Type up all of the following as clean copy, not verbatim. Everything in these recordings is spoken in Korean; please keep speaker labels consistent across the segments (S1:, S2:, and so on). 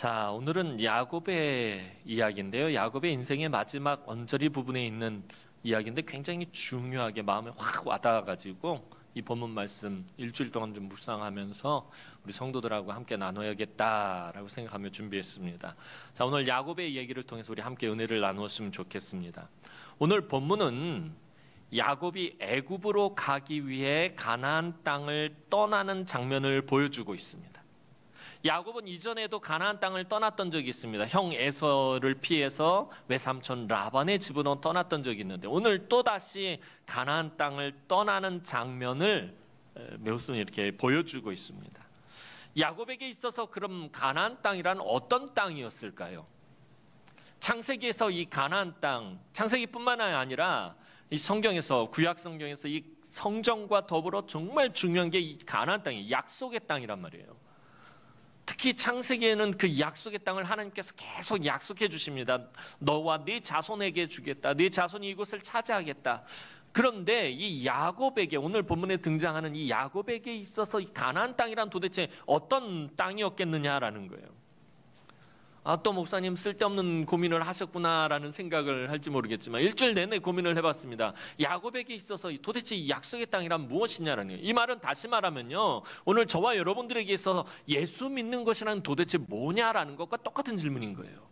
S1: 자, 오늘은 야곱의 이야기인데요. 야곱의 인생의 마지막 언저리 부분에 있는 이야기인데 굉장히 중요하게 마음에 확 와닿아가지고 이 본문 말씀 일주일 동안 좀 묵상하면서 우리 성도들하고 함께 나눠야겠다라고 생각하며 준비했습니다. 자, 오늘 야곱의 얘기를 통해서 우리 함께 은혜를 나누었으면 좋겠습니다. 오늘 본문은 야곱이 애굽으로 가기 위해 가나안 땅을 떠나는 장면을 보여주고 있습니다. 야곱은 이전에도 가나안 땅을 떠났던 적이 있습니다. 형 에서를 피해서 외삼촌 라반의 집으로 떠났던 적이 있는데 오늘 또다시 가나안 땅을 떠나는 장면을 메우스는 이렇게 보여주고 있습니다. 야곱에게 있어서 그럼 가나안 땅이란 어떤 땅이었을까요? 창세기에서 이 가나안 땅, 창세기뿐만 아니라 이 성경에서, 구약 성경에서 이 성정과 더불어 정말 중요한 게 이 가나안 땅이 약속의 땅이란 말이에요. 특히 창세기에는 그 약속의 땅을 하나님께서 계속 약속해 주십니다. 너와 네 자손에게 주겠다. 네 자손이 이곳을 차지하겠다. 그런데 이 야곱에게, 오늘 본문에 등장하는 이 야곱에게 있어서 이 가나안 땅이란 도대체 어떤 땅이었겠느냐라는 거예요. 아, 또 목사님 쓸데없는 고민을 하셨구나라는 생각을 할지 모르겠지만 일주일 내내 고민을 해봤습니다. 야곱에게 있어서 도대체 이 약속의 땅이란 무엇이냐라는 거예요. 이 말은 다시 말하면요, 오늘 저와 여러분들에게 있어서 예수 믿는 것이란 도대체 뭐냐라는 것과 똑같은 질문인 거예요.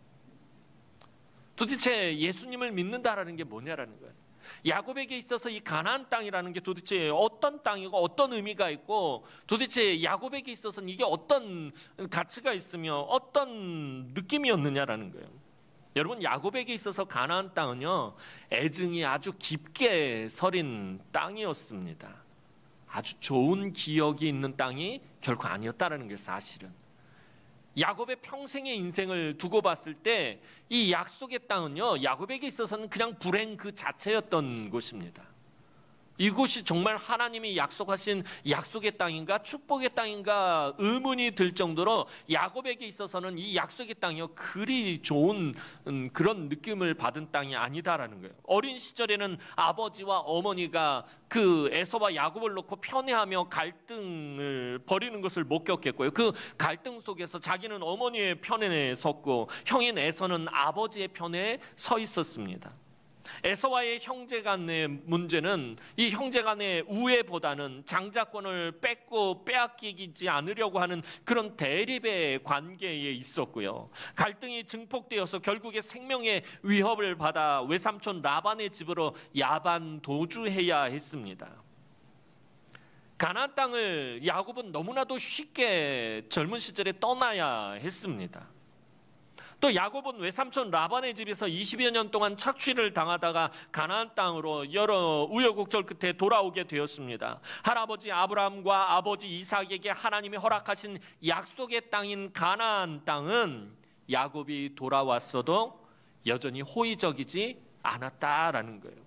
S1: 도대체 예수님을 믿는다라는 게 뭐냐라는 거예요. 야곱에게 있어서 이 가나안 땅이라는 게 도대체 어떤 땅이고 어떤 의미가 있고 도대체 야곱에게 있어서는 이게 어떤 가치가 있으며 어떤 느낌이었느냐라는 거예요. 여러분, 야곱에게 있어서 가나안 땅은요, 애증이 아주 깊게 서린 땅이었습니다. 아주 좋은 기억이 있는 땅이 결코 아니었다라는 게 사실은. 야곱의 평생의 인생을 두고 봤을 때 이 약속의 땅은요, 야곱에게 있어서는 그냥 불행 그 자체였던 곳입니다. 이곳이 정말 하나님이 약속하신 약속의 땅인가 축복의 땅인가 의문이 들 정도로 야곱에게 있어서는 이 약속의 땅이요, 그리 좋은 그런 느낌을 받은 땅이 아니다라는 거예요. 어린 시절에는 아버지와 어머니가 그 에서와 야곱을 놓고 편애하며 갈등을 벌이는 것을 목격했고요. 그 갈등 속에서 자기는 어머니의 편에 섰고 형인 에서는 아버지의 편에 서 있었습니다. 에서와의 형제간의 문제는 이 형제간의 우애보다는 장자권을 뺏고 빼앗기지 않으려고 하는 그런 대립의 관계에 있었고요. 갈등이 증폭되어서 결국에 생명의 위협을 받아 외삼촌 라반의 집으로 야반 도주해야 했습니다. 가나안 땅을 야곱은 너무나도 쉽게 젊은 시절에 떠나야 했습니다. 또 야곱은 외삼촌 라반의 집에서 20여 년 동안 착취를 당하다가 가나안 땅으로 여러 우여곡절 끝에 돌아오게 되었습니다. 할아버지 아브라함과 아버지 이삭에게 하나님이 허락하신 약속의 땅인 가나안 땅은 야곱이 돌아왔어도 여전히 호의적이지 않았다라는 거예요.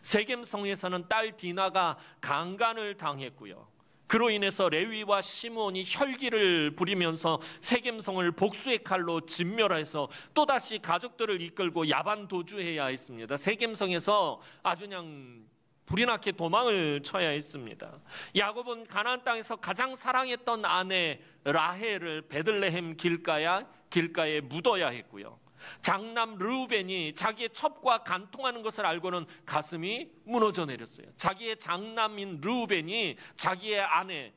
S1: 세겜성에서는 딸 디나가 강간을 당했고요. 그로 인해서 레위와 시므온이 혈기를 부리면서 세겜성을 복수의 칼로 진멸해서 또다시 가족들을 이끌고 야반 도주해야 했습니다. 세겜성에서 아주 그냥 불이 나게 도망을 쳐야 했습니다. 야곱은 가나안 땅에서 가장 사랑했던 아내 라헬을 베들레헴 길가에 묻어야 했고요. 장남 르우벤이 자기의 첩과 간통하는 것을 알고는 가슴이 무너져 내렸어요. 자기의 장남인 르우벤이 자기의 아내,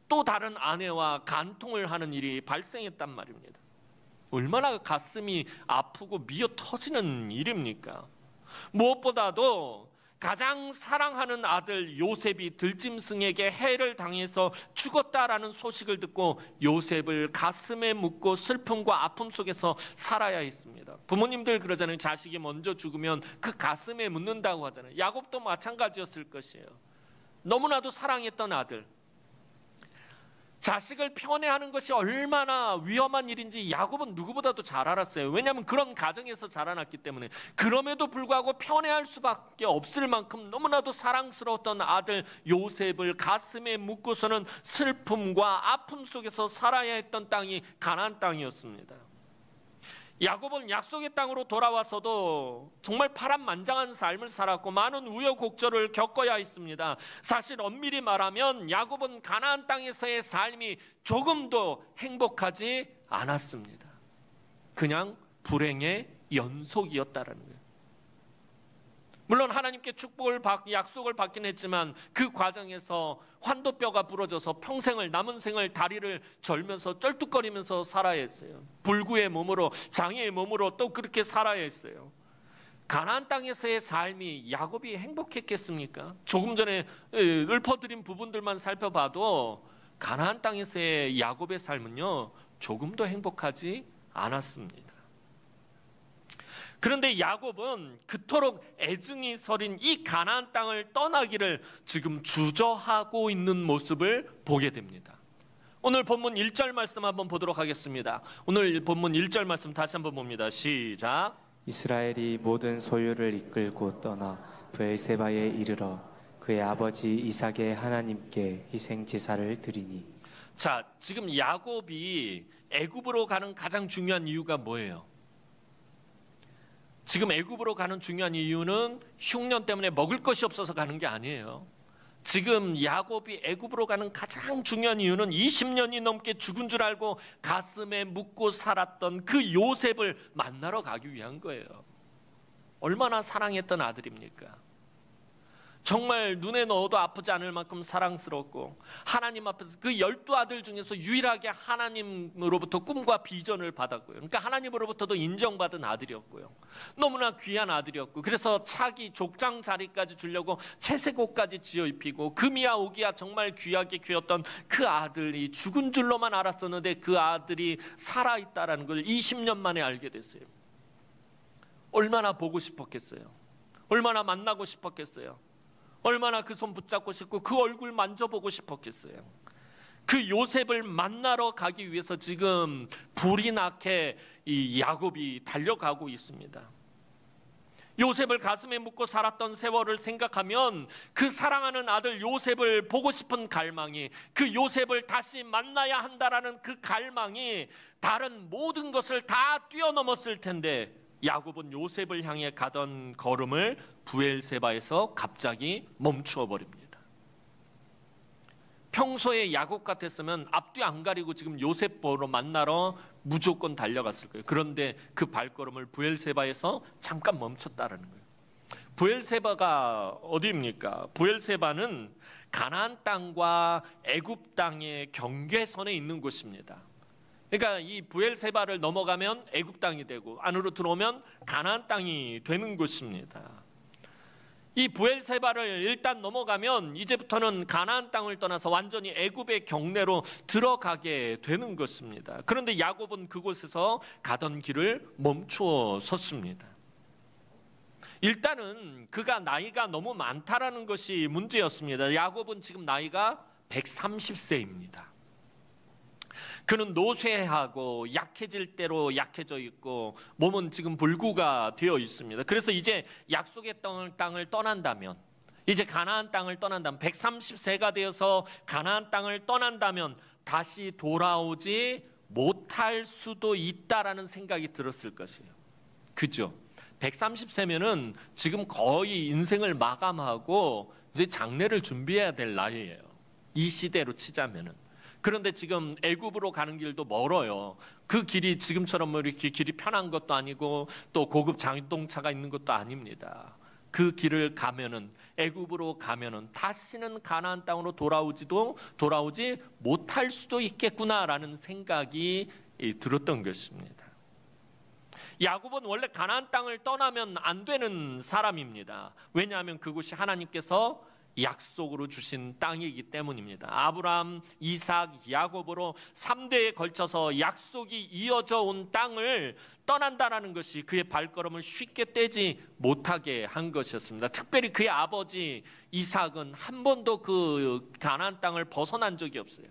S1: 또 다른 아내와 간통을 하는 일이 발생했단 말입니다. 얼마나 가슴이 아프고 미어 터지는 일입니까? 무엇보다도 가장 사랑하는 아들 요셉이 들짐승에게 해를 당해서 죽었다라는 소식을 듣고 요셉을 가슴에 묻고 슬픔과 아픔 속에서 살아야 했습니다. 부모님들 그러잖아요. 자식이 먼저 죽으면 그 가슴에 묻는다고 하잖아요. 야곱도 마찬가지였을 것이에요. 너무나도 사랑했던 아들, 자식을 편애하는 것이 얼마나 위험한 일인지 야곱은 누구보다도 잘 알았어요. 왜냐하면 그런 가정에서 자라났기 때문에. 그럼에도 불구하고 편애할 수밖에 없을 만큼 너무나도 사랑스러웠던 아들 요셉을 가슴에 묻고서는 슬픔과 아픔 속에서 살아야 했던 땅이 가나안 땅이었습니다. 야곱은 약속의 땅으로 돌아와서도 정말 파란만장한 삶을 살았고 많은 우여곡절을 겪어야 했습니다. 사실 엄밀히 말하면 야곱은 가나안 땅에서의 삶이 조금도 행복하지 않았습니다. 그냥 불행의 연속이었다라는 거예요. 물론 하나님께 약속을 받긴 했지만 그 과정에서 환도뼈가 부러져서 평생을 남은 생을 다리를 절면서 쩔뚝거리면서 살아야 했어요. 불구의 몸으로, 장애의 몸으로 또 그렇게 살아야 했어요. 가나안 땅에서의 삶이 야곱이 행복했겠습니까? 조금 전에 읊어드린 부분들만 살펴봐도 가나안 땅에서의 야곱의 삶은요, 조금도 행복하지 않았습니다. 그런데 야곱은 그토록 애증이 서린 이 가나안 땅을 떠나기를 지금 주저하고 있는 모습을 보게 됩니다. 오늘 본문 1절 말씀 한번 보도록 하겠습니다. 오늘 본문 1절 말씀 다시 한번 봅니다. 시작.
S2: 이스라엘이 모든 소유를 이끌고 떠나 브엘세바에 이르러 그의 아버지 이삭의 하나님께 희생 제사를 드리니.
S1: 자, 지금 야곱이 애굽으로 가는 가장 중요한 이유가 뭐예요? 지금 애굽으로 가는 중요한 이유는 흉년 때문에 먹을 것이 없어서 가는 게 아니에요. 지금 야곱이 애굽으로 가는 가장 중요한 이유는 20년이 넘게 죽은 줄 알고 가슴에 묻고 살았던 그 요셉을 만나러 가기 위한 거예요. 얼마나 사랑했던 아들입니까? 정말 눈에 넣어도 아프지 않을 만큼 사랑스럽고 하나님 앞에서 그 12아들 중에서 유일하게 하나님으로부터 꿈과 비전을 받았고요. 그러니까 하나님으로부터도 인정받은 아들이었고요. 너무나 귀한 아들이었고, 그래서 차기 족장 자리까지 주려고 채색 옷까지 지어 입히고 금이야 옥이야 정말 귀하게 귀했던 그 아들이 죽은 줄로만 알았었는데 그 아들이 살아있다라는 걸 20년 만에 알게 됐어요. 얼마나 보고 싶었겠어요. 얼마나 만나고 싶었겠어요. 얼마나 그 손 붙잡고 싶고 그 얼굴 만져보고 싶었겠어요. 그 요셉을 만나러 가기 위해서 지금 불이 나게 이 야곱이 달려가고 있습니다. 요셉을 가슴에 묻고 살았던 세월을 생각하면 그 사랑하는 아들 요셉을 보고 싶은 갈망이, 그 요셉을 다시 만나야 한다라는 그 갈망이 다른 모든 것을 다 뛰어넘었을 텐데 야곱은 요셉을 향해 가던 걸음을 브엘세바에서 갑자기 멈추어 버립니다. 평소에 야곱 같았으면 앞뒤 안 가리고 지금 요셉 보러 만나러 무조건 달려갔을 거예요. 그런데 그 발걸음을 브엘세바에서 잠깐 멈췄다라는 거예요. 브엘세바가 어디입니까? 브엘세바는 가나안 땅과 애굽 땅의 경계선에 있는 곳입니다. 그러니까 이 브엘세바를 넘어가면 애굽 땅이 되고 안으로 들어오면 가나안 땅이 되는 곳입니다. 이 브엘세바를 일단 넘어가면 이제부터는 가나안 땅을 떠나서 완전히 애굽의 경내로 들어가게 되는 것입니다. 그런데 야곱은 그곳에서 가던 길을 멈추어 섰습니다. 일단은 그가 나이가 너무 많다라는 것이 문제였습니다. 야곱은 지금 나이가 130세입니다. 그는 노쇠하고 약해질 대로 약해져 있고 몸은 지금 불구가 되어 있습니다. 그래서 이제 약속의 땅을 떠난다면, 이제 가나안 땅을 떠난다면, 130세가 되어서 가나안 땅을 떠난다면 다시 돌아오지 못할 수도 있다라는 생각이 들었을 것이에요. 그죠? 130세면은 지금 거의 인생을 마감하고 이제 장례를 준비해야 될 나이예요. 이 시대로 치자면은. 그런데 지금 애굽으로 가는 길도 멀어요. 그 길이 지금처럼 뭐 이렇게 길이 편한 것도 아니고 또 고급 자동차가 있는 것도 아닙니다. 그 길을 가면은, 애굽으로 가면은 다시는 가나안 땅으로 돌아오지 못할 수도 있겠구나라는 생각이 들었던 것입니다. 야곱은 원래 가나안 땅을 떠나면 안 되는 사람입니다. 왜냐하면 그곳이 하나님께서 약속으로 주신 땅이기 때문입니다. 아브라함, 이삭, 야곱으로 3대에 걸쳐서 약속이 이어져 온 땅을 떠난다라는 것이 그의 발걸음을 쉽게 떼지 못하게 한 것이었습니다. 특별히 그의 아버지 이삭은 한 번도 그 가나안 땅을 벗어난 적이 없어요.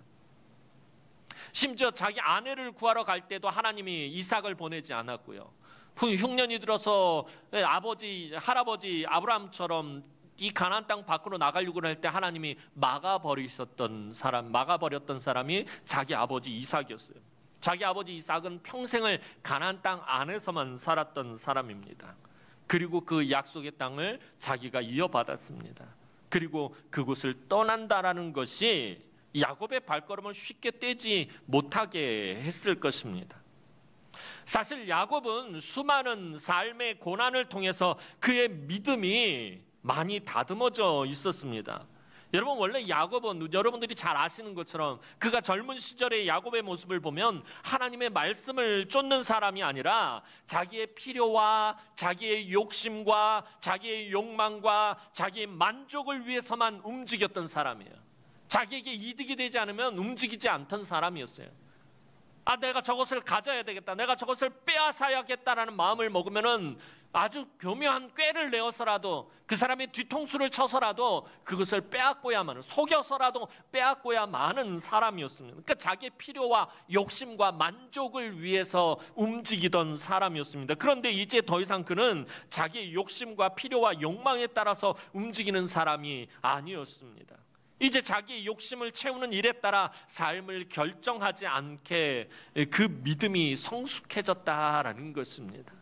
S1: 심지어 자기 아내를 구하러 갈 때도 하나님이 이삭을 보내지 않았고요. 흉년이 들어서 할아버지 아브라함처럼 이 가나안 땅 밖으로 나가려고 할 때 하나님이 막아버렸던 사람이 자기 아버지 이삭이었어요. 자기 아버지 이삭은 평생을 가나안 땅 안에서만 살았던 사람입니다. 그리고 그 약속의 땅을 자기가 이어받았습니다. 그리고 그곳을 떠난다라는 것이 야곱의 발걸음을 쉽게 떼지 못하게 했을 것입니다. 사실 야곱은 수많은 삶의 고난을 통해서 그의 믿음이 많이 다듬어져 있었습니다. 여러분, 원래 야곱은 여러분들이 잘 아시는 것처럼 그가 젊은 시절의 야곱의 모습을 보면 하나님의 말씀을 쫓는 사람이 아니라 자기의 필요와 자기의 욕심과 자기의 욕망과 자기의 만족을 위해서만 움직였던 사람이에요. 자기에게 이득이 되지 않으면 움직이지 않던 사람이었어요. 내가 저것을 가져야 되겠다, 내가 저것을 빼앗아야겠다라는 마음을 먹으면은 아주 교묘한 꾀를 내어서라도 그 사람의 뒤통수를 쳐서라도 그것을 빼앗고야만, 속여서라도 빼앗고야만은 사람이었습니다. 그러니까 자기의 필요와 욕심과 만족을 위해서 움직이던 사람이었습니다. 그런데 이제 더 이상 그는 자기의 욕심과 필요와 욕망에 따라서 움직이는 사람이 아니었습니다. 이제 자기의 욕심을 채우는 일에 따라 삶을 결정하지 않게 그 믿음이 성숙해졌다라는 것입니다.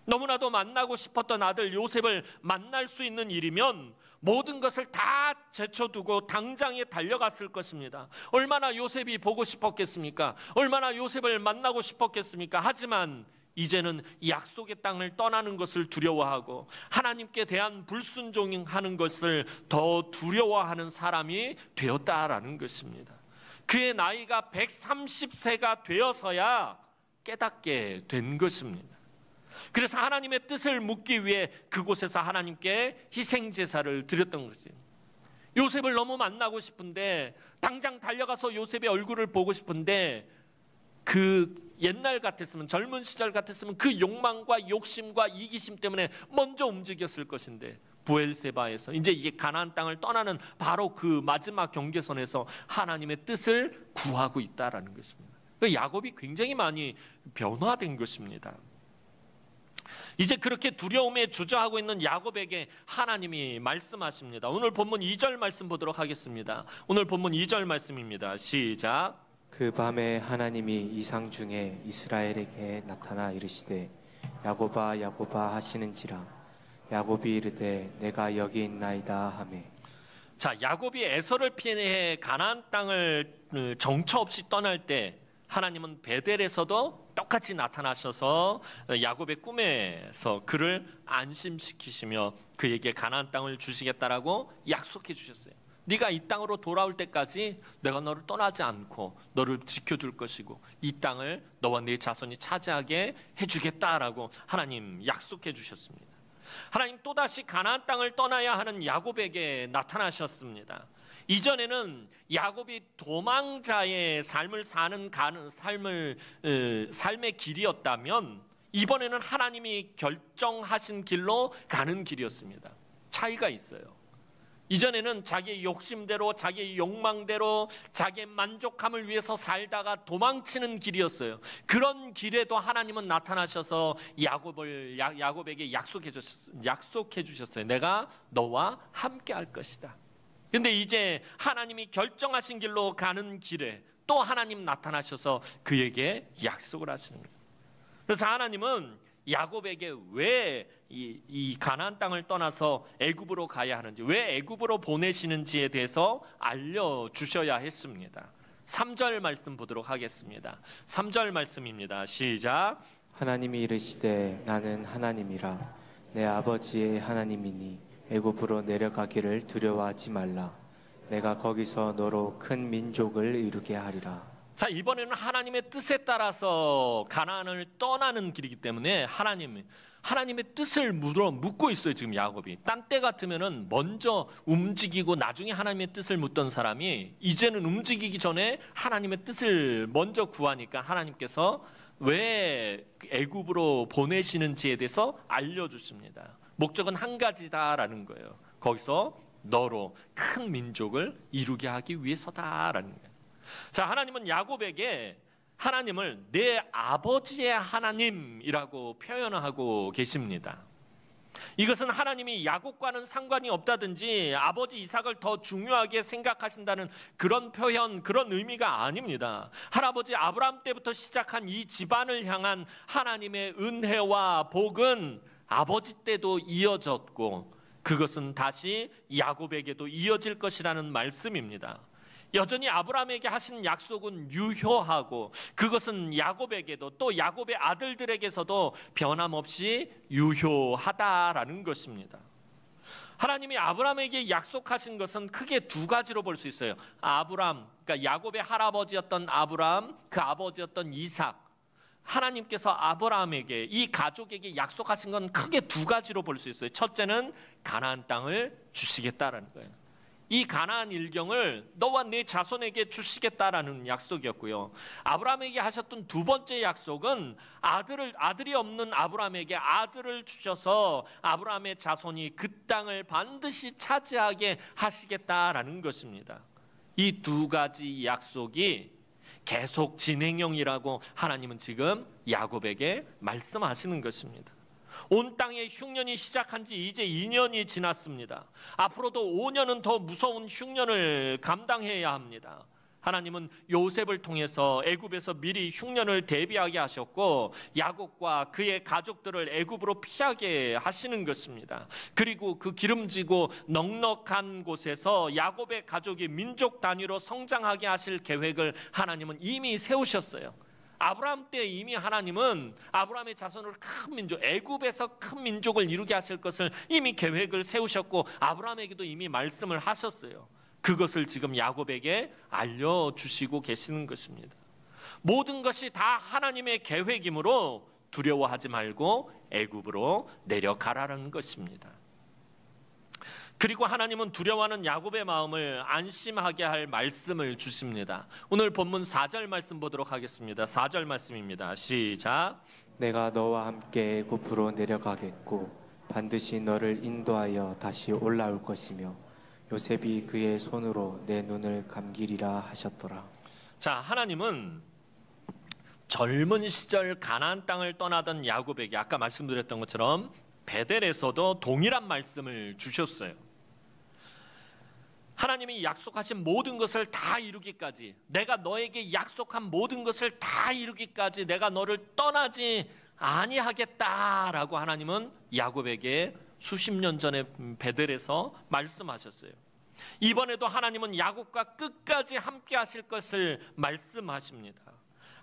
S1: 너무나도 만나고 싶었던 아들 요셉을 만날 수 있는 일이면 모든 것을 다 제쳐두고 당장에 달려갔을 것입니다. 얼마나 요셉이 보고 싶었겠습니까? 얼마나 요셉을 만나고 싶었겠습니까? 하지만 이제는 약속의 땅을 떠나는 것을 두려워하고 하나님께 대한 불순종하는 것을 더 두려워하는 사람이 되었다라는 것입니다. 그의 나이가 130세가 되어서야 깨닫게 된 것입니다. 그래서 하나님의 뜻을 묻기 위해 그곳에서 하나님께 희생제사를 드렸던 것이죠. 요셉을 너무 만나고 싶은데, 당장 달려가서 요셉의 얼굴을 보고 싶은데, 그 옛날 같았으면, 젊은 시절 같았으면 그 욕망과 욕심과 이기심 때문에 먼저 움직였을 것인데, 브엘세바에서 이제 이게 가나안 땅을 떠나는 바로 그 마지막 경계선에서 하나님의 뜻을 구하고 있다라는 것입니다. 야곱이 굉장히 많이 변화된 것입니다. 이제 그렇게 두려움에 주저하고 있는 야곱에게 하나님이 말씀하십니다. 오늘 본문 2절 말씀 보도록 하겠습니다. 오늘 본문 2절 말씀입니다. 시작.
S2: 그 밤에 하나님이 이상 중에 이스라엘에게 나타나 이르시되 야곱아 야곱아 하시는지라. 야곱이 이르되 내가 여기 있나이다 하매.
S1: 자, 야곱이 에서를 피해 가나안 땅을 정처 없이 떠날 때 하나님은 베델에서도 똑같이 나타나셔서 야곱의 꿈에서 그를 안심시키시며 그에게 가나안 땅을 주시겠다라고 약속해 주셨어요. 네가 이 땅으로 돌아올 때까지 내가 너를 떠나지 않고 너를 지켜줄 것이고 이 땅을 너와 네 자손이 차지하게 해주겠다라고 하나님 약속해 주셨습니다. 하나님 또다시 가나안 땅을 떠나야 하는 야곱에게 나타나셨습니다. 이전에는 야곱이 도망자의 삶을 사는 삶의 길이었다면 이번에는 하나님이 결정하신 길로 가는 길이었습니다. 차이가 있어요. 이전에는 자기의 욕심대로, 자기의 욕망대로, 자기의 만족함을 위해서 살다가 도망치는 길이었어요. 그런 길에도 하나님은 나타나셔서 야곱에게 약속해 주셨어요. 내가 너와 함께 할 것이다. 근데 이제 하나님이 결정하신 길로 가는 길에 또 하나님 나타나셔서 그에게 약속을 하시는 거예요. 그래서 하나님은 야곱에게 왜 이 가나안 땅을 떠나서 애굽으로 가야 하는지, 왜 애굽으로 보내시는지에 대해서 알려주셔야 했습니다. 3절 말씀 보도록 하겠습니다. 3절 말씀입니다. 시작.
S2: 하나님이 이르시되 나는 하나님이라 내 아버지의 하나님이니 애굽으로 내려가기를 두려워하지 말라. 내가 거기서 너로 큰 민족을 이루게 하리라.
S1: 자, 이번에는 하나님의 뜻에 따라서 가나안을 떠나는 길이기 때문에 하나님의 뜻을 묻고 있어요. 지금 야곱이. 딴 때 같으면은 먼저 움직이고 나중에 하나님의 뜻을 묻던 사람이 이제는 움직이기 전에 하나님의 뜻을 먼저 구하니까 하나님께서 왜 애굽으로 보내시는지에 대해서 알려주십니다. 목적은 한 가지다라는 거예요. 거기서 너로 큰 민족을 이루게 하기 위해서다라는 거예요. 자, 하나님은 야곱에게 하나님을 내 아버지의 하나님이라고 표현하고 계십니다. 이것은 하나님이 야곱과는 상관이 없다든지 아버지 이삭을 더 중요하게 생각하신다는 그런 표현, 그런 의미가 아닙니다. 할아버지 아브라함 때부터 시작한 이 집안을 향한 하나님의 은혜와 복은 아버지 때도 이어졌고 그것은 다시 야곱에게도 이어질 것이라는 말씀입니다. 여전히 아브라함에게 하신 약속은 유효하고 그것은 야곱에게도 또 야곱의 아들들에게서도 변함없이 유효하다라는 것입니다. 하나님이 아브라함에게 약속하신 것은 크게 두 가지로 볼 수 있어요. 그러니까 야곱의 할아버지였던 아브라함, 그 아버지였던 이삭. 하나님께서 아브라함에게, 이 가족에게 약속하신 건 크게 두 가지로 볼 수 있어요. 첫째는 가나안 땅을 주시겠다라는 거예요. 이 가나안 일경을 너와 네 자손에게 주시겠다라는 약속이었고요. 아브라함에게 하셨던 두 번째 약속은 아들이 없는 아브라함에게 아들을 주셔서 아브라함의 자손이 그 땅을 반드시 차지하게 하시겠다라는 것입니다. 이 두 가지 약속이 계속 진행형이라고 하나님은 지금 야곱에게 말씀하시는 것입니다. 온 땅의 흉년이 시작한 지 이제 2년이 지났습니다. 앞으로도 5년은 더 무서운 흉년을 감당해야 합니다. 하나님은 요셉을 통해서 애굽에서 미리 흉년을 대비하게 하셨고 야곱과 그의 가족들을 애굽으로 피하게 하시는 것입니다. 그리고 그 기름지고 넉넉한 곳에서 야곱의 가족이 민족 단위로 성장하게 하실 계획을 하나님은 이미 세우셨어요. 아브라함 때 이미 하나님은 아브라함의 자손으로 큰 민족, 애굽에서 큰 민족을 이루게 하실 것을 이미 계획을 세우셨고 아브라함에게도 이미 말씀을 하셨어요. 그것을 지금 야곱에게 알려주시고 계시는 것입니다. 모든 것이 다 하나님의 계획이므로 두려워하지 말고 애굽으로 내려가라는 것입니다. 그리고 하나님은 두려워하는 야곱의 마음을 안심하게 할 말씀을 주십니다. 오늘 본문 4절 말씀 보도록 하겠습니다. 4절 말씀입니다. 시작.
S2: 내가 너와 함께 애굽으로 내려가겠고 반드시 너를 인도하여 다시 올라올 것이며 요셉이 그의 손으로 내 눈을 감기리라 하셨더라.
S1: 자, 하나님은 젊은 시절 가나안 땅을 떠나던 야곱에게 아까 말씀드렸던 것처럼 베델에서도 동일한 말씀을 주셨어요. 하나님이 약속하신 모든 것을 다 이루기까지, 내가 너에게 약속한 모든 것을 다 이루기까지 내가 너를 떠나지 아니하겠다라고 하나님은 야곱에게 수십 년 전에 베델에서 말씀하셨어요. 이번에도 하나님은 야곱과 끝까지 함께 하실 것을 말씀하십니다.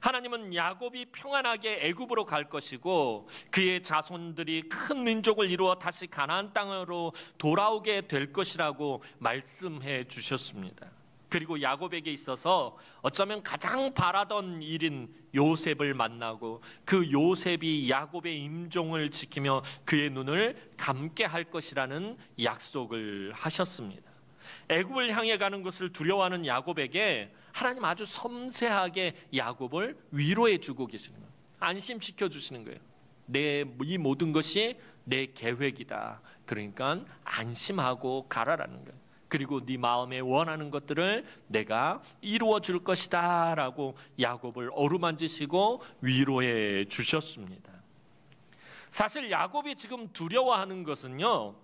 S1: 하나님은 야곱이 평안하게 애굽으로 갈 것이고 그의 자손들이 큰 민족을 이루어 다시 가나안 땅으로 돌아오게 될 것이라고 말씀해 주셨습니다. 그리고 야곱에게 있어서 어쩌면 가장 바라던 일인 요셉을 만나고 그 요셉이 야곱의 임종을 지키며 그의 눈을 감게 할 것이라는 약속을 하셨습니다. 애굽을 향해 가는 것을 두려워하는 야곱에게 하나님 아주 섬세하게 야곱을 위로해 주고 계시는 거예요. 안심시켜 주시는 거예요. 이 모든 것이 내 계획이다. 그러니까 안심하고 가라라는 거예요. 그리고 네 마음에 원하는 것들을 내가 이루어 줄 것이다 라고 야곱을 어루만지시고 위로해 주셨습니다. 사실 야곱이 지금 두려워하는 것은요,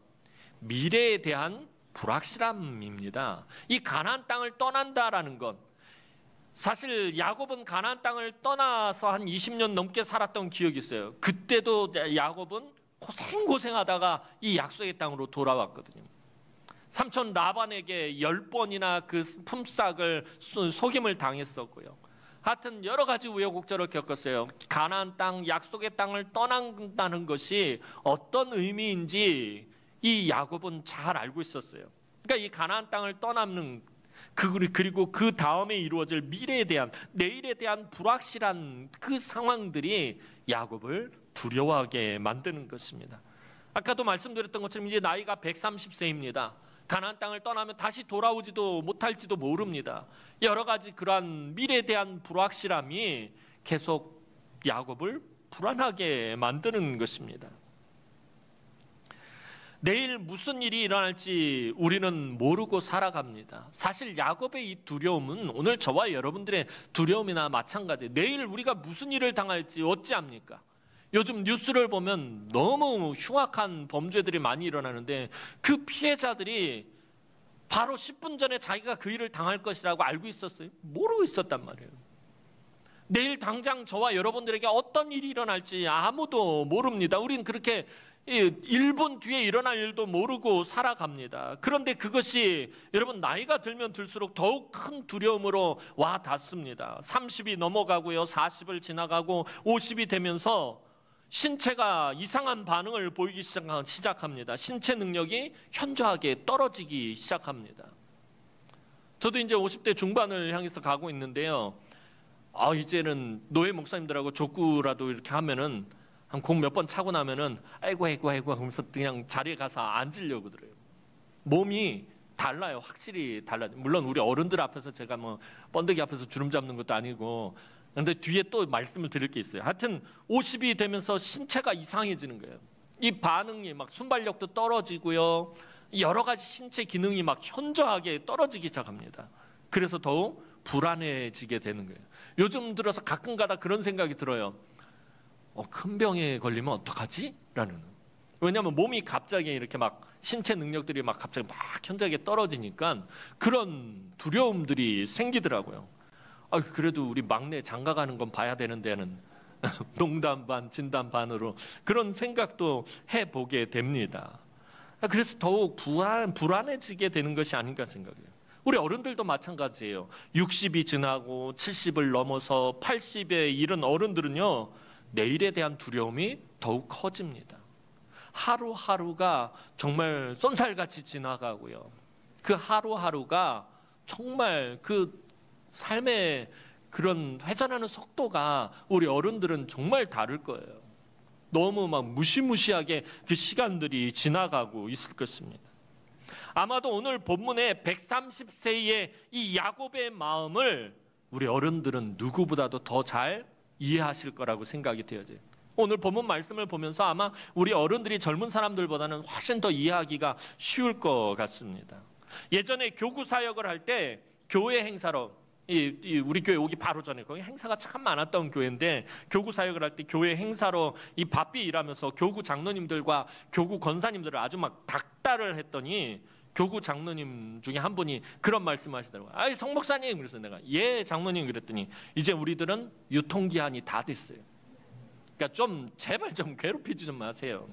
S1: 미래에 대한 불확실함입니다. 이 가나안 땅을 떠난다라는 것, 사실 야곱은 가나안 땅을 떠나서 한 20년 넘게 살았던 기억이 있어요. 그때도 야곱은 고생하다가 이 약속의 땅으로 돌아왔거든요. 삼촌 라반에게 10번이나 그 품삯을 속임을 당했었고요. 하여튼 여러 가지 우여곡절을 겪었어요. 가나안 땅, 약속의 땅을 떠난다는 것이 어떤 의미인지 이 야곱은 잘 알고 있었어요. 그러니까 이 가나안 땅을 떠나는 그리고 그 다음에 이루어질 미래에 대한, 내일에 대한 불확실한 그 상황들이 야곱을 두려워하게 만드는 것입니다. 아까도 말씀드렸던 것처럼 이제 나이가 130세입니다. 가나안 땅을 떠나면 다시 돌아오지도 못할지도 모릅니다. 여러 가지 그러한 미래에 대한 불확실함이 계속 야곱을 불안하게 만드는 것입니다. 내일 무슨 일이 일어날지 우리는 모르고 살아갑니다. 사실 야곱의 이 두려움은 오늘 저와 여러분들의 두려움이나 마찬가지예요. 내일 우리가 무슨 일을 당할지 어찌합니까? 요즘 뉴스를 보면 너무 흉악한 범죄들이 많이 일어나는데 그 피해자들이 바로 10분 전에 자기가 그 일을 당할 것이라고 알고 있었어요? 모르고 있었단 말이에요. 내일 당장 저와 여러분들에게 어떤 일이 일어날지 아무도 모릅니다. 우리는 그렇게 1분 뒤에 일어날 일도 모르고 살아갑니다. 그런데 그것이 여러분 나이가 들면 들수록 더욱 큰 두려움으로 와 닿습니다. 30이 넘어가고요. 40을 지나가고 50이 되면서 신체가 이상한 반응을 보이기 시작합니다. 신체 능력이 현저하게 떨어지기 시작합니다. 저도 이제 50대 중반을 향해서 가고 있는데요. 이제는 노예 목사님들하고 족구라도 이렇게 하면은 한 공 몇 번 차고 나면은 아이고 하면서 그냥 자리에 가서 앉으려고 그래요. 몸이 달라요. 확실히 달라요. 물론 우리 어른들 앞에서 제가 뭐 번데기 앞에서 주름 잡는 것도 아니고, 근데 뒤에 또 말씀을 드릴 게 있어요. 하여튼 50이 되면서 신체가 이상해지는 거예요. 이 반응이 막 순발력도 떨어지고요. 여러 가지 신체 기능이 막 현저하게 떨어지기 시작합니다. 그래서 더욱 불안해지게 되는 거예요. 요즘 들어서 가끔가다 그런 생각이 들어요. 큰 병에 걸리면 어떡하지? 라는. 왜냐하면 몸이 갑자기 이렇게 막 신체 능력들이 막 갑자기 막 현저하게 떨어지니까 그런 두려움들이 생기더라고요. 그래도 우리 막내 장가 가는 건 봐야 되는데는 농담 반 진담 반으로 그런 생각도 해보게 됩니다. 그래서 더욱 불안해지게 되는 것이 아닌가 생각해요. 우리 어른들도 마찬가지예요. 60이 지나고 70을 넘어서 80에 이른 어른들은요, 내일에 대한 두려움이 더욱 커집니다. 하루하루가 정말 쏜살같이 지나가고요. 그 하루하루가 정말 그 삶의 그런 회전하는 속도가 우리 어른들은 정말 다를 거예요. 너무 막 무시무시하게 그 시간들이 지나가고 있을 것입니다. 아마도 오늘 본문의 130세의 이 야곱의 마음을 우리 어른들은 누구보다도 더 잘 이해하실 거라고 생각이 되어져요. 오늘 본문 말씀을 보면서 아마 우리 어른들이 젊은 사람들보다는 훨씬 더 이해하기가 쉬울 것 같습니다. 예전에 교구 사역을 할 때 교회 행사로 우리 교회 오기 바로 전에 거기 행사가 참 많았던 교회인데, 교구 사역을 할 때 교회 행사로 이 바삐 일하면서 교구 장로님들과 교구 권사님들을 아주 막 닥달을 했더니 교구 장로님 중에 한 분이 그런 말씀하시더라고요. 성 목사님, 그래서 내가 예 장로님 그랬더니 이제 우리들은 유통기한이 다 됐어요. 그러니까 좀 제발 좀 괴롭히지 좀 마세요.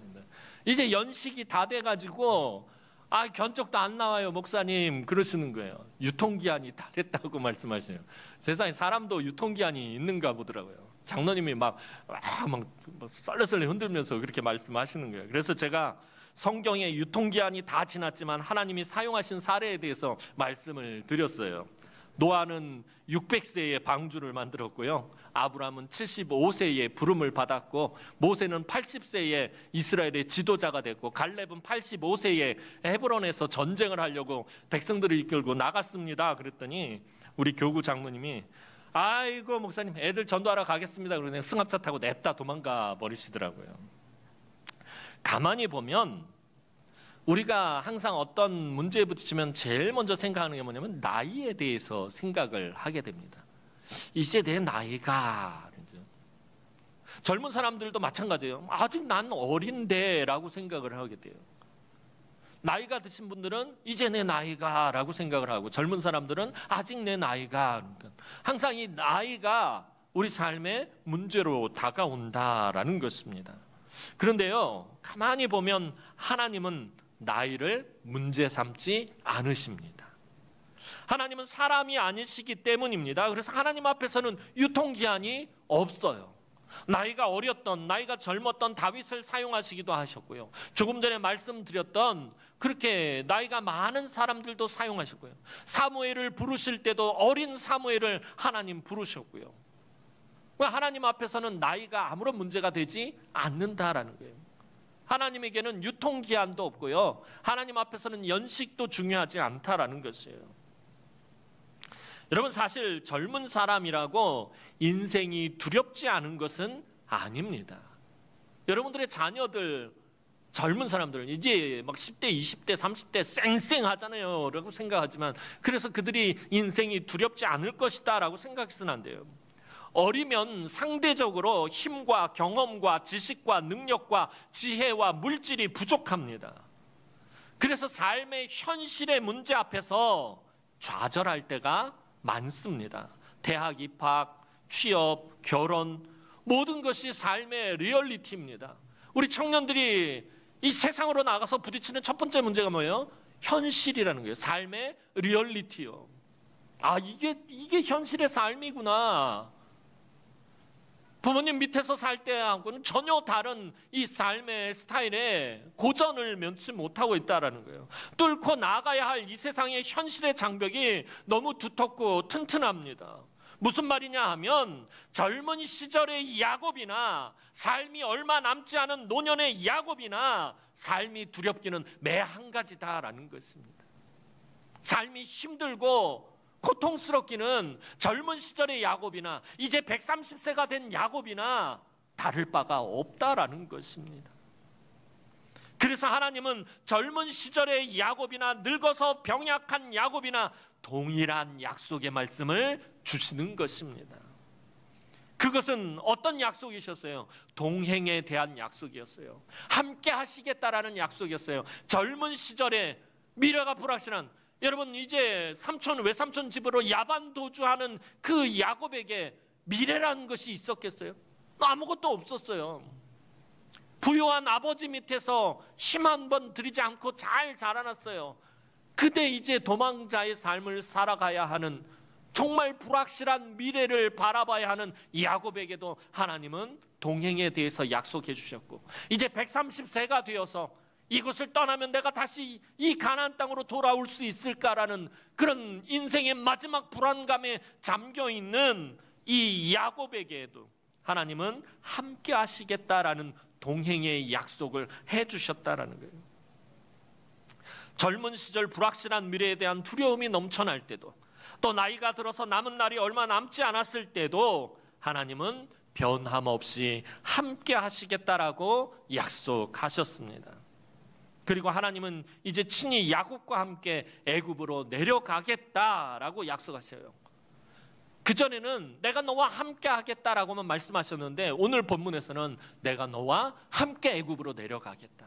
S1: 이제 연식이 다 돼가지고 견적도 안 나와요 목사님, 그러시는 거예요. 유통기한이 다 됐다고 말씀하시네요. 세상에 사람도 유통기한이 있는가 보더라고요. 장로님이 막 썰레썰레 흔들면서 그렇게 말씀하시는 거예요. 그래서 제가 성경의 유통기한이 다 지났지만 하나님이 사용하신 사례에 대해서 말씀을 드렸어요. 노아는 600세에 방주를 만들었고요. 아브라함은 75세에 부름을 받았고, 모세는 80세에 이스라엘의 지도자가 됐고, 갈렙은 85세에 헤브론에서 전쟁을 하려고 백성들을 이끌고 나갔습니다. 그랬더니 우리 교구 장로님이 아이고 목사님 애들 전도하러 가겠습니다. 그러고 승합차 타고 냅다 도망가 버리시더라고요. 가만히 보면 우리가 항상 어떤 문제에 부딪히면 제일 먼저 생각하는 게 뭐냐면 나이에 대해서 생각을 하게 됩니다. 이 세대의 나이가, 젊은 사람들도 마찬가지예요. 아직 난 어린데 라고 생각을 하게 돼요. 나이가 드신 분들은 이제 내 나이가 라고 생각을 하고, 젊은 사람들은 아직 내 나이가. 그러니까 항상 이 나이가 우리 삶의 문제로 다가온다라는 것입니다. 그런데요, 가만히 보면 하나님은 나이를 문제 삼지 않으십니다. 하나님은 사람이 아니시기 때문입니다. 그래서 하나님 앞에서는 유통기한이 없어요. 나이가 어렸던, 나이가 젊었던 다윗을 사용하시기도 하셨고요. 조금 전에 말씀드렸던 그렇게 나이가 많은 사람들도 사용하셨고요. 사무엘을 부르실 때도 어린 사무엘을 하나님 부르셨고요. 하나님 앞에서는 나이가 아무런 문제가 되지 않는다라는 거예요. 하나님에게는 유통기한도 없고요. 하나님 앞에서는 연식도 중요하지 않다라는 것이에요. 여러분, 사실 젊은 사람이라고 인생이 두렵지 않은 것은 아닙니다. 여러분들의 자녀들, 젊은 사람들, 이제 막 10대, 20대, 30대 쌩쌩하잖아요 라고 생각하지만, 그래서 그들이 인생이 두렵지 않을 것이다 라고 생각해서는 안 돼요. 어리면 상대적으로 힘과 경험과 지식과 능력과 지혜와 물질이 부족합니다. 그래서 삶의 현실의 문제 앞에서 좌절할 때가 많습니다. 대학 입학, 취업, 결혼, 모든 것이 삶의 리얼리티입니다. 우리 청년들이 이 세상으로 나가서 부딪히는 첫 번째 문제가 뭐예요? 현실이라는 거예요. 삶의 리얼리티요. 아, 이게 현실의 삶이구나. 부모님 밑에서 살 때하고는 전혀 다른 이 삶의 스타일에 고전을 면치 못하고 있다는 거예요. 뚫고 나가야 할 이 세상의 현실의 장벽이 너무 두텁고 튼튼합니다. 무슨 말이냐 하면 젊은 시절의 야곱이나 삶이 얼마 남지 않은 노년의 야곱이나 삶이 두렵기는 매 한 가지다라는 것입니다. 삶이 힘들고 고통스럽기는 젊은 시절의 야곱이나 이제 130세가 된 야곱이나 다를 바가 없다라는 것입니다. 그래서 하나님은 젊은 시절의 야곱이나 늙어서 병약한 야곱이나 동일한 약속의 말씀을 주시는 것입니다. 그것은 어떤 약속이셨어요? 동행에 대한 약속이었어요. 함께 하시겠다라는 약속이었어요. 젊은 시절에 미래가 불확실한, 여러분 이제 외삼촌 집으로 야반 도주하는 그 야곱에게 미래라는 것이 있었겠어요? 아무것도 없었어요. 부유한 아버지 밑에서 힘 한 번 들이지 않고 잘 자라났어요. 그때 이제 도망자의 삶을 살아가야 하는, 정말 불확실한 미래를 바라봐야 하는 야곱에게도 하나님은 동행에 대해서 약속해 주셨고, 이제 130세가 되어서 이곳을 떠나면 내가 다시 이 가나안 땅으로 돌아올 수 있을까라는 그런 인생의 마지막 불안감에 잠겨 있는 이 야곱에게도 하나님은 함께 하시겠다라는 동행의 약속을 해 주셨다라는 거예요. 젊은 시절 불확실한 미래에 대한 두려움이 넘쳐날 때도, 또 나이가 들어서 남은 날이 얼마 남지 않았을 때도 하나님은 변함없이 함께 하시겠다라고 약속하셨습니다. 그리고 하나님은 이제 친히 야곱과 함께 애굽으로 내려가겠다라고 약속하셔요. 그전에는 내가 너와 함께 하겠다라고만 말씀하셨는데 오늘 본문에서는 내가 너와 함께 애굽으로 내려가겠다.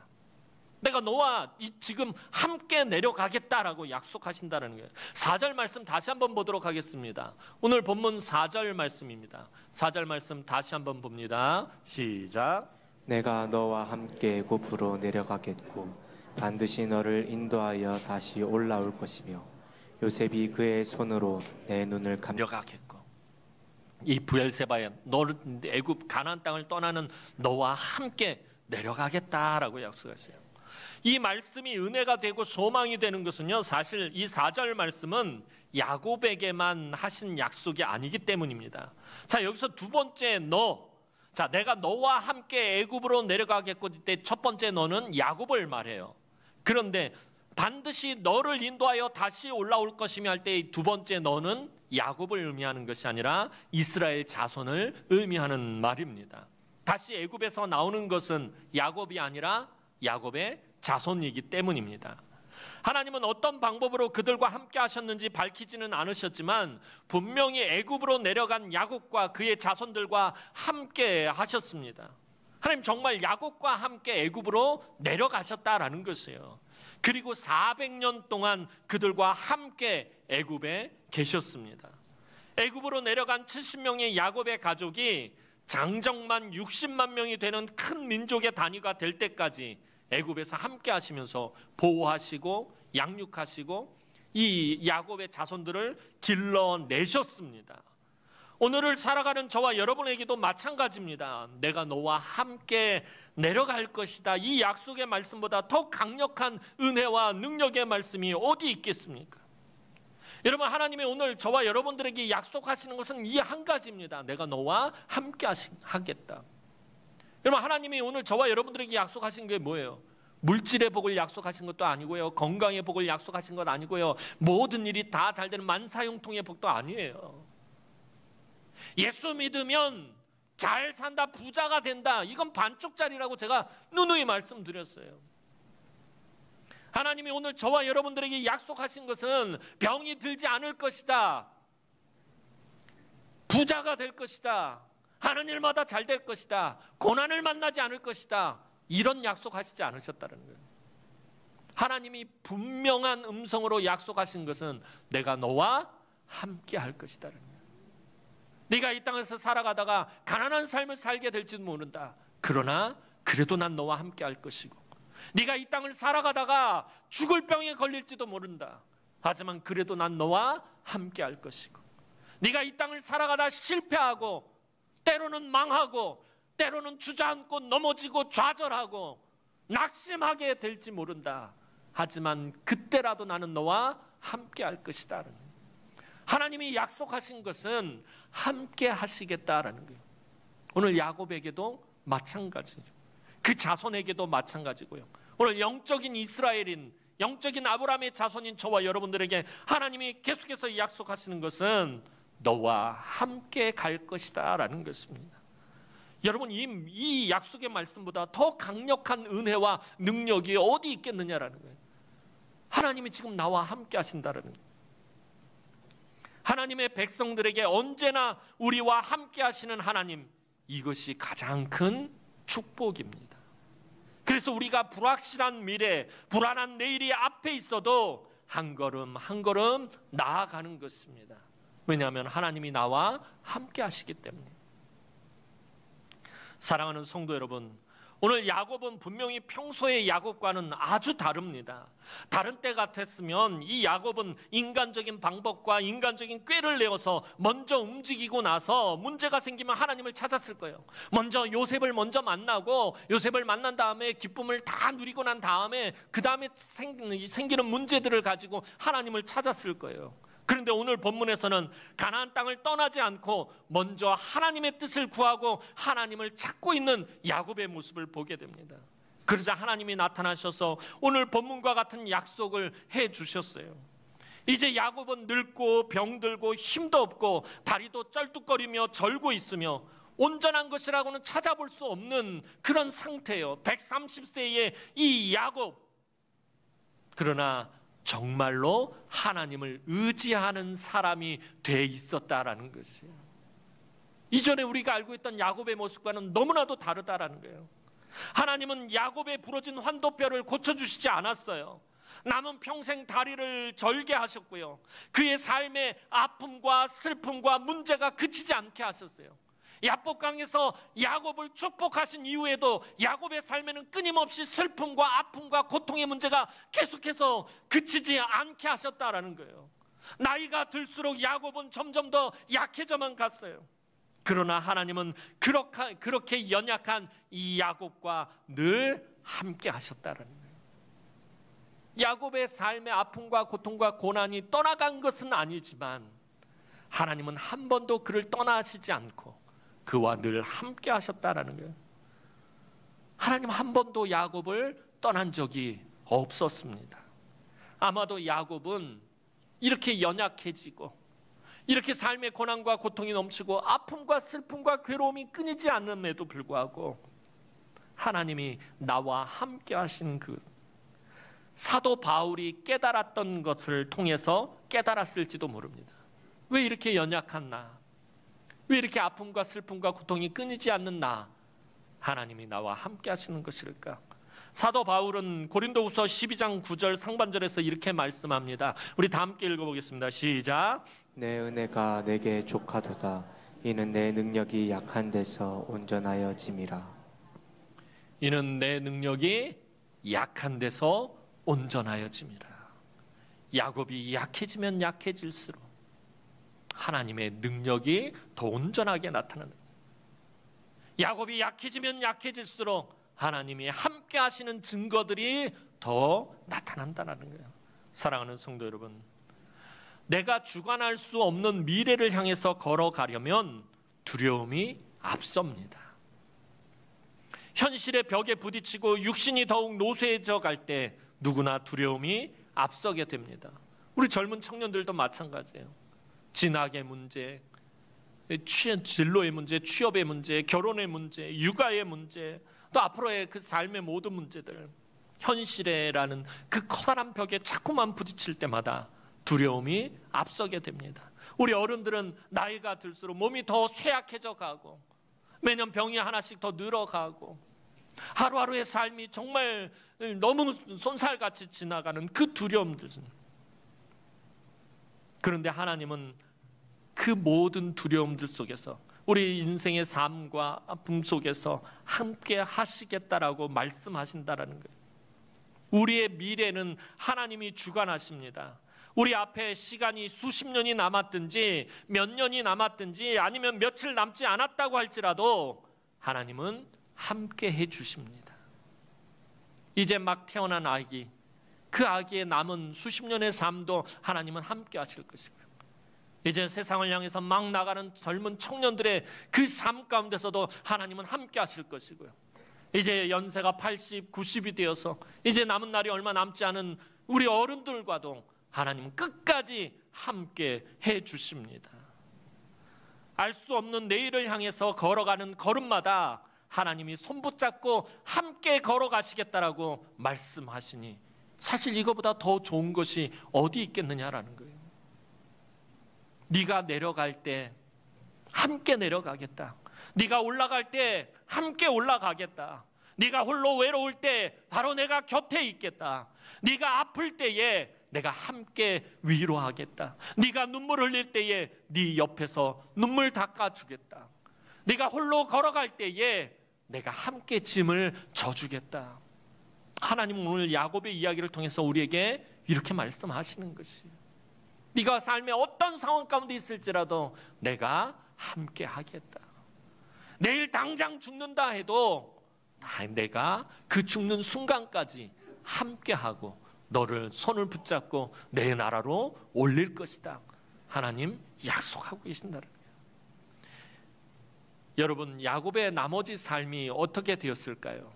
S1: 내가 너와 지금 함께 내려가겠다라고 약속하신다는 거예요. 4절 말씀 다시 한번 보도록 하겠습니다. 오늘 본문 4절 말씀입니다. 4절 말씀 다시 한번 봅니다. 시작.
S2: 내가 너와 함께 애굽으로 내려가겠고 반드시 너를 인도하여 다시 올라올 것이며 요셉이 그의 손으로 내 눈을
S1: 내려가겠고, 이 브엘세바에 너를 애굽 가나안 땅을 떠나는 너와 함께 내려가겠다라고 약속하세요. 이 말씀이 은혜가 되고 소망이 되는 것은요, 사실 이 4절 말씀은 야곱에게만 하신 약속이 아니기 때문입니다. 자, 여기서 두 번째 자, 내가 너와 함께 애굽으로 내려가겠고, 이때 첫 번째 너는 야곱을 말해요. 그런데 반드시 너를 인도하여 다시 올라올 것이며 할 때 두 번째 너는 야곱을 의미하는 것이 아니라 이스라엘 자손을 의미하는 말입니다. 다시 애굽에서 나오는 것은 야곱이 아니라 야곱의 자손이기 때문입니다. 하나님은 어떤 방법으로 그들과 함께 하셨는지 밝히지는 않으셨지만 분명히 애굽으로 내려간 야곱과 그의 자손들과 함께 하셨습니다. 하나님 정말 야곱과 함께 애굽으로 내려가셨다라는 것이에요. 그리고 400년 동안 그들과 함께 애굽에 계셨습니다. 애굽으로 내려간 70명의 야곱의 가족이 장정만 60만 명이 되는 큰 민족의 단위가 될 때까지 애굽에서 함께 하시면서 보호하시고 양육하시고 이 야곱의 자손들을 길러내셨습니다. 오늘을 살아가는 저와 여러분에게도 마찬가지입니다. 내가 너와 함께 내려갈 것이다. 이 약속의 말씀보다 더 강력한 은혜와 능력의 말씀이 어디 있겠습니까? 여러분, 하나님이 오늘 저와 여러분들에게 약속하시는 것은 이 한 가지입니다. 내가 너와 함께 하겠다. 여러분, 하나님이 오늘 저와 여러분들에게 약속하신 게 뭐예요? 물질의 복을 약속하신 것도 아니고요, 건강의 복을 약속하신 것 아니고요, 모든 일이 다 잘 되는 만사형통의 복도 아니에요. 예수 믿으면 잘 산다, 부자가 된다, 이건 반쪽짜리라고 제가 누누이 말씀드렸어요. 하나님이 오늘 저와 여러분들에게 약속하신 것은 병이 들지 않을 것이다, 부자가 될 것이다, 하는 일마다 잘 될 것이다, 고난을 만나지 않을 것이다, 이런 약속하시지 않으셨다는 거예요. 하나님이 분명한 음성으로 약속하신 것은 내가 너와 함께 할 것이다는 거예요. 네가 이 땅에서 살아가다가 가난한 삶을 살게 될지도 모른다. 그러나 그래도 난 너와 함께 할 것이고, 네가 이 땅을 살아가다가 죽을 병에 걸릴지도 모른다. 하지만 그래도 난 너와 함께 할 것이고, 네가 이 땅을 살아가다 실패하고 때로는 망하고 때로는 주저앉고 넘어지고 좌절하고 낙심하게 될지 모른다. 하지만 그때라도 나는 너와 함께 할 것이다. 하나님이 약속하신 것은 함께 하시겠다라는 거예요. 오늘 야곱에게도 마찬가지죠. 그 자손에게도 마찬가지고요. 오늘 영적인 이스라엘인, 영적인 아브라함의 자손인 저와 여러분들에게 하나님이 계속해서 약속하시는 것은 너와 함께 갈 것이다 라는 것입니다. 여러분, 이 약속의 말씀보다 더 강력한 은혜와 능력이 어디 있겠느냐라는 거예요. 하나님이 지금 나와 함께 하신다라는 거예요. 하나님의 백성들에게 언제나 우리와 함께 하시는 하나님, 이것이 가장 큰 축복입니다. 그래서 우리가 불확실한 미래, 불안한 내일이 앞에 있어도 한 걸음 한 걸음 나아가는 것입니다. 왜냐하면 하나님이 나와 함께 하시기 때문에. 사랑하는 성도 여러분, 오늘 야곱은 분명히 평소의 야곱과는 아주 다릅니다. 다른 때 같았으면 이 야곱은 인간적인 방법과 인간적인 꾀를 내어서 먼저 움직이고 나서 문제가 생기면 하나님을 찾았을 거예요. 먼저 요셉을 먼저 만나고 요셉을 만난 다음에 기쁨을 다 누리고 난 다음에 그 다음에 생기는 문제들을 가지고 하나님을 찾았을 거예요. 그런데 오늘 본문에서는 가나안 땅을 떠나지 않고 먼저 하나님의 뜻을 구하고 하나님을 찾고 있는 야곱의 모습을 보게 됩니다. 그러자 하나님이 나타나셔서 오늘 본문과 같은 약속을 해 주셨어요. 이제 야곱은 늙고 병들고 힘도 없고 다리도 쩔뚝거리며 절고 있으며 온전한 것이라고는 찾아볼 수 없는 그런 상태예요. 130세의 이 야곱. 그러나 정말로 하나님을 의지하는 사람이 돼 있었다라는 것이에요. 이전에 우리가 알고 있던 야곱의 모습과는 너무나도 다르다라는 거예요. 하나님은 야곱의 부러진 환도뼈를 고쳐주시지 않았어요. 남은 평생 다리를 절게 하셨고요. 그의 삶의 아픔과 슬픔과 문제가 그치지 않게 하셨어요. 야복강에서 야곱을 축복하신 이후에도 야곱의 삶에는 끊임없이 슬픔과 아픔과 고통의 문제가 계속해서 그치지 않게 하셨다라는 거예요. 나이가 들수록 야곱은 점점 더 약해져만 갔어요. 그러나 하나님은 그렇게 연약한 이 야곱과 늘 함께 하셨다라는 거예요. 야곱의 삶의 아픔과 고통과 고난이 떠나간 것은 아니지만 하나님은 한 번도 그를 떠나시지 않고 그와 늘 함께 하셨다라는 거예요. 하나님 한 번도 야곱을 떠난 적이 없었습니다. 아마도 야곱은 이렇게 연약해지고 이렇게 삶의 고난과 고통이 넘치고 아픔과 슬픔과 괴로움이 끊이지 않음에도 불구하고 하나님이 나와 함께 하신 그 사도 바울이 깨달았던 것을 통해서 깨달았을지도 모릅니다. 왜 이렇게 연약한 나? 왜 이렇게 아픔과 슬픔과 고통이 끊이지 않는 나? 하나님이 나와 함께 하시는 것일까? 사도 바울은 고린도후서 12장 9절 상반절에서 이렇게 말씀합니다. 우리 다 함께 읽어보겠습니다. 시작.
S2: 내 은혜가 내게 족하도다. 이는 내 능력이 약한 데서 온전하여짐이라.
S1: 이는 내 능력이 약한 데서 온전하여짐이라. 야곱이 약해지면 약해질수록 하나님의 능력이 더 온전하게 나타나는 거예요. 야곱이 약해지면 약해질수록 하나님이 함께 하시는 증거들이 더 나타난다는 거예요. 사랑하는 성도 여러분, 내가 주관할 수 없는 미래를 향해서 걸어가려면 두려움이 앞섭니다. 현실의 벽에 부딪히고 육신이 더욱 노쇠해져 갈 때 누구나 두려움이 앞서게 됩니다. 우리 젊은 청년들도 마찬가지예요. 진학의 문제, 진로의 문제, 취업의 문제, 결혼의 문제, 육아의 문제, 또 앞으로의 그 삶의 모든 문제들, 현실이라는 그 커다란 벽에 자꾸만 부딪힐 때마다 두려움이 앞서게 됩니다. 우리 어른들은 나이가 들수록 몸이 더 쇠약해져 가고 매년 병이 하나씩 더 늘어가고 하루하루의 삶이 정말 너무 쏜살같이 지나가는 그 두려움들. 그런데 하나님은 그 모든 두려움들 속에서 우리 인생의 삶과 아픔 속에서 함께 하시겠다라고 말씀하신다라는 거예요. 우리의 미래는 하나님이 주관하십니다. 우리 앞에 시간이 수십 년이 남았든지 몇 년이 남았든지 아니면 며칠 남지 않았다고 할지라도 하나님은 함께 해주십니다. 이제 막 태어난 아기, 그 아기의 남은 수십 년의 삶도 하나님은 함께 하실 것이고요. 이제 세상을 향해서 막 나가는 젊은 청년들의 그 삶 가운데서도 하나님은 함께 하실 것이고요. 이제 연세가 80, 90이 되어서 이제 남은 날이 얼마 남지 않은 우리 어른들과도 하나님은 끝까지 함께 해 주십니다. 알 수 없는 내일을 향해서 걸어가는 걸음마다 하나님이 손붙잡고 함께 걸어가시겠다라고 말씀하시니 사실 이거보다 더 좋은 것이 어디 있겠느냐라는 거예요. 네가 내려갈 때 함께 내려가겠다. 네가 올라갈 때 함께 올라가겠다. 네가 홀로 외로울 때 바로 내가 곁에 있겠다. 네가 아플 때에 내가 함께 위로하겠다. 네가 눈물 흘릴 때에 네 옆에서 눈물 닦아주겠다. 네가 홀로 걸어갈 때에 내가 함께 짐을 져주겠다. 하나님은 오늘 야곱의 이야기를 통해서 우리에게 이렇게 말씀하시는 것이에요. 네가 삶의 어떤 상황 가운데 있을지라도 내가 함께 하겠다. 내일 당장 죽는다 해도 내가 그 죽는 순간까지 함께하고 너를 손을 붙잡고 내 나라로 올릴 것이다. 하나님 약속하고 계신다는 거예요. 여러분, 야곱의 나머지 삶이 어떻게 되었을까요?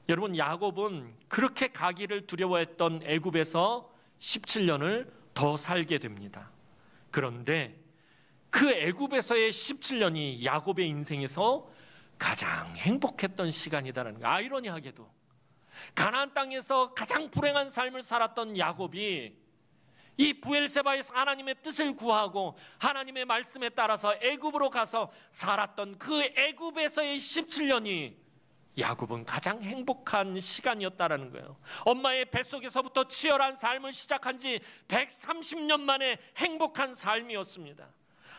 S1: 여러분, 야곱은 그렇게 가기를 두려워했던 애굽에서 17년을 더 살게 됩니다. 그런데 그 애굽에서의 17년이 야곱의 인생에서 가장 행복했던 시간이다라는 거예요. 아이러니하게도 가나안 땅에서 가장 불행한 삶을 살았던 야곱이 이 브엘세바에서 하나님의 뜻을 구하고 하나님의 말씀에 따라서 애굽으로 가서 살았던 그 애굽에서의 17년이 야곱은 가장 행복한 시간이었다라는 거예요. 엄마의 뱃속에서부터 치열한 삶을 시작한 지 130년 만에 행복한 삶이었습니다.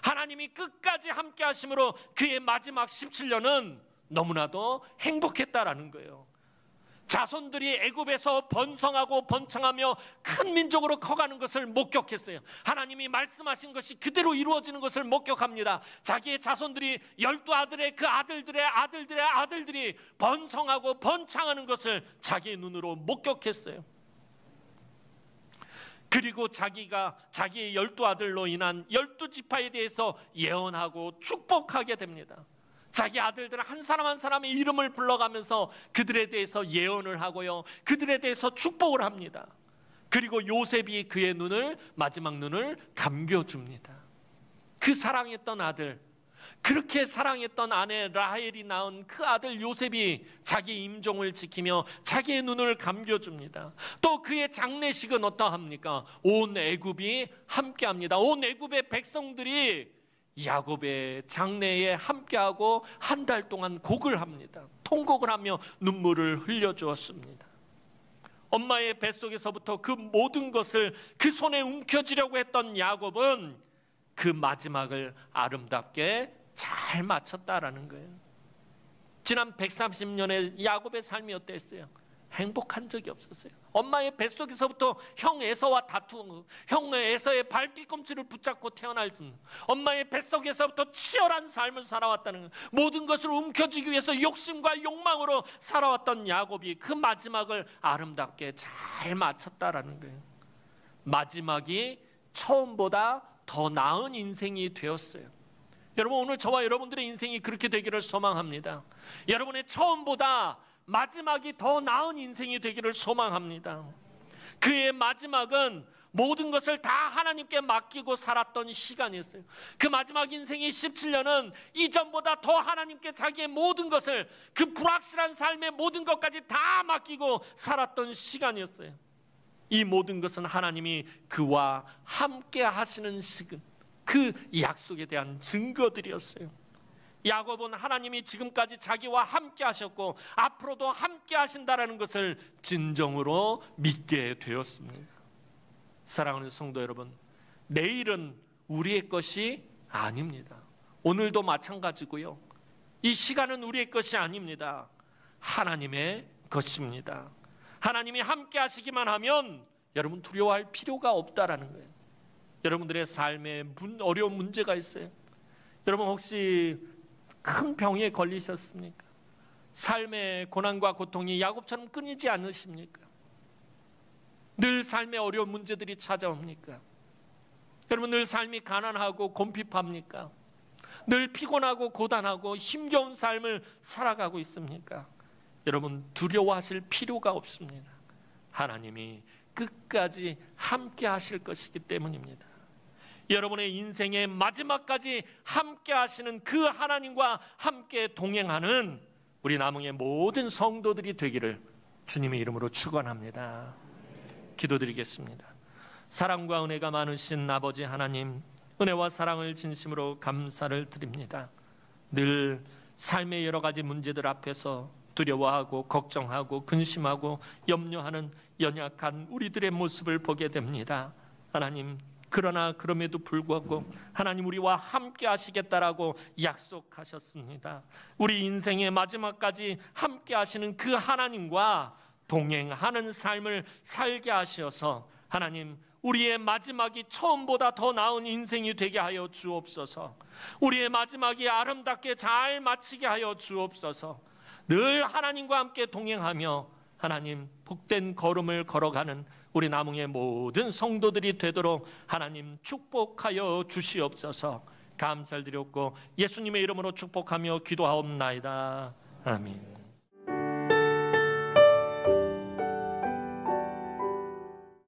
S1: 하나님이 끝까지 함께 하심으로 그의 마지막 17년은 너무나도 행복했다라는 거예요. 자손들이 애굽에서 번성하고 번창하며 큰 민족으로 커가는 것을 목격했어요. 하나님이 말씀하신 것이 그대로 이루어지는 것을 목격합니다. 자기의 자손들이 12아들의 그 아들들의 아들들이 번성하고 번창하는 것을 자기의 눈으로 목격했어요. 그리고 자기가 자기의 12아들로 인한 12지파에 대해서 예언하고 축복하게 됩니다. 자기 아들들은 한 사람 한 사람의 이름을 불러가면서 그들에 대해서 예언을 하고요, 그들에 대해서 축복을 합니다. 그리고 요셉이 그의 눈을, 마지막 눈을 감겨줍니다. 그 사랑했던 아들, 그렇게 사랑했던 아내 라헬이 낳은 그 아들 요셉이 자기 임종을 지키며 자기의 눈을 감겨줍니다. 또 그의 장례식은 어떠합니까? 온 애굽이 함께합니다. 온 애굽의 백성들이 야곱의 장례에 함께하고 한 달 동안 곡을 합니다. 통곡을 하며 눈물을 흘려주었습니다. 엄마의 뱃속에서부터 그 모든 것을 그 손에 움켜쥐려고 했던 야곱은 그 마지막을 아름답게 잘 마쳤다라는 거예요. 지난 130년의 야곱의 삶이 어땠어요? 행복한 적이 없었어요. 엄마의 뱃속에서부터 형 에서와 다투고 형 에서의 발뒤꿈치를 붙잡고 태어날 수, 엄마의 뱃속에서부터 치열한 삶을 살아왔다는 거예요. 모든 것을 움켜쥐기 위해서 욕심과 욕망으로 살아왔던 야곱이 그 마지막을 아름답게 잘 마쳤다라는 거예요. 마지막이 처음보다 더 나은 인생이 되었어요. 여러분, 오늘 저와 여러분들의 인생이 그렇게 되기를 소망합니다. 여러분의 처음보다 마지막이 더 나은 인생이 되기를 소망합니다. 그의 마지막은 모든 것을 다 하나님께 맡기고 살았던 시간이었어요. 그 마지막 인생의 17년은 이전보다 더 하나님께 자기의 모든 것을, 그 불확실한 삶의 모든 것까지 다 맡기고 살았던 시간이었어요. 이 모든 것은 하나님이 그와 함께 하시는 시간, 그 약속에 대한 증거들이었어요. 야곱은 하나님이 지금까지 자기와 함께 하셨고 앞으로도 함께 하신다라는 것을 진정으로 믿게 되었습니다. 사랑하는 성도 여러분, 내일은 우리의 것이 아닙니다. 오늘도 마찬가지고요. 이 시간은 우리의 것이 아닙니다. 하나님의 것입니다. 하나님이 함께 하시기만 하면 여러분 두려워할 필요가 없다라는 거예요. 여러분들의 삶에 어려운 문제가 있어요. 여러분 혹시 큰 병에 걸리셨습니까? 삶의 고난과 고통이 야곱처럼 끊이지 않으십니까? 늘 삶의 어려운 문제들이 찾아옵니까? 여러분 늘 삶이 가난하고 곰핍합니까? 늘 피곤하고 고단하고 힘겨운 삶을 살아가고 있습니까? 여러분 두려워하실 필요가 없습니다. 하나님이 끝까지 함께 하실 것이기 때문입니다. 여러분의 인생의 마지막까지 함께 하시는 그 하나님과 함께 동행하는 우리 남흥의 모든 성도들이 되기를 주님의 이름으로 축원합니다. 기도드리겠습니다. 사랑과 은혜가 많으신 아버지 하나님, 은혜와 사랑을 진심으로 감사를 드립니다. 늘 삶의 여러 가지 문제들 앞에서 두려워하고 걱정하고 근심하고 염려하는 연약한 우리들의 모습을 보게 됩니다. 하나님, 그러나 그럼에도 불구하고 하나님 우리와 함께 하시겠다라고 약속하셨습니다. 우리 인생의 마지막까지 함께 하시는 그 하나님과 동행하는 삶을 살게 하셔서 하나님 우리의 마지막이 처음보다 더 나은 인생이 되게 하여 주옵소서. 우리의 마지막이 아름답게 잘 마치게 하여 주옵소서. 늘 하나님과 함께 동행하며 하나님 복된 걸음을 걸어가는 우리 남흥의 모든 성도들이 되도록 하나님 축복하여 주시옵소서. 감사를 드렸고 예수님의 이름으로 축복하며 기도하옵나이다. 아멘.